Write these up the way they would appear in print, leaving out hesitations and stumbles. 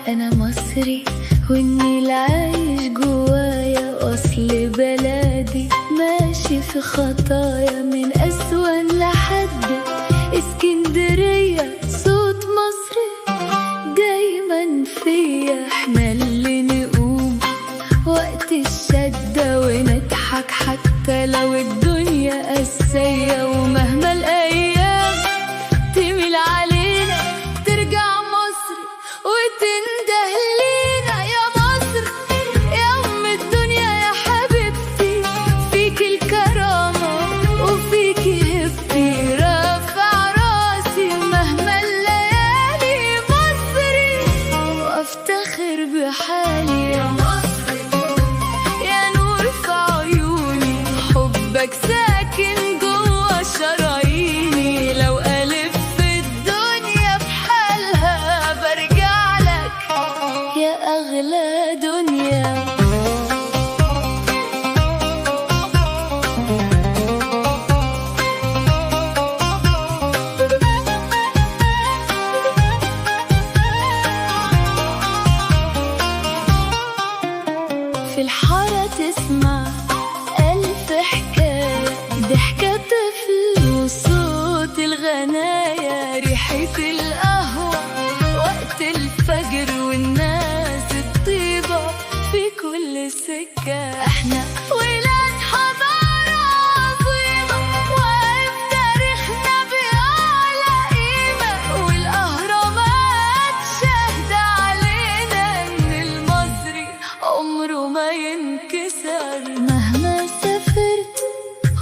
أنا مصري والنيل عايش جوايا، أصل بلدي ماشي في خطايا، من أسوان لحد اسكندرية صوت مصري دايما فيا. احنا اللي نقوم وقت الشدة ونضحك حتى لو الدنيا قاسية، ومهما الأيام تميل علينا ترجع مصر وتنده لينا. يا مصر يا أم الدنيا يا حبيبتي، فيكي الكرامة وفيكي هبتي، رافع راسي مهما الليالي مصري وافتخر بحالي. يا مصر يا نور في عيوني، حبك ساكن جوا شراييني، لو ألف الدنيا بحالها برجع لك يا أغلى دنيا. في الحارة تسمع ألف حكاية، ضحكة طفل وصوت الغنايا، ريحة القهوة وقت الفجر والناس الطيبة في كل سكة. احنا ولاد حضارة عظيمة، واقف تاريخنا بأعلى قيمة، والأهرامات شاهدة علينا إن المصري عمره ما ينكسر. مهما سافرت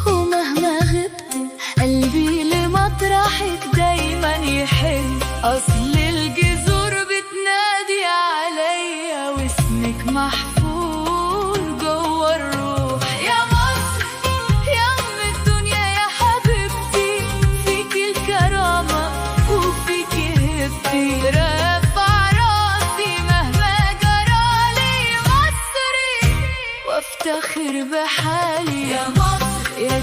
ومهما غبت قلبي لمطرحك دايما يحن، أصل الجذور بتنادي عليا واسمك محفور جوا الروح. يا مصر يا أم الدنيا يا حبيبتي، فيكي الكرامة وفيكي هبتي، رافع راسي مهما جرالي مصري وافتخر بحالي. يا مصر يا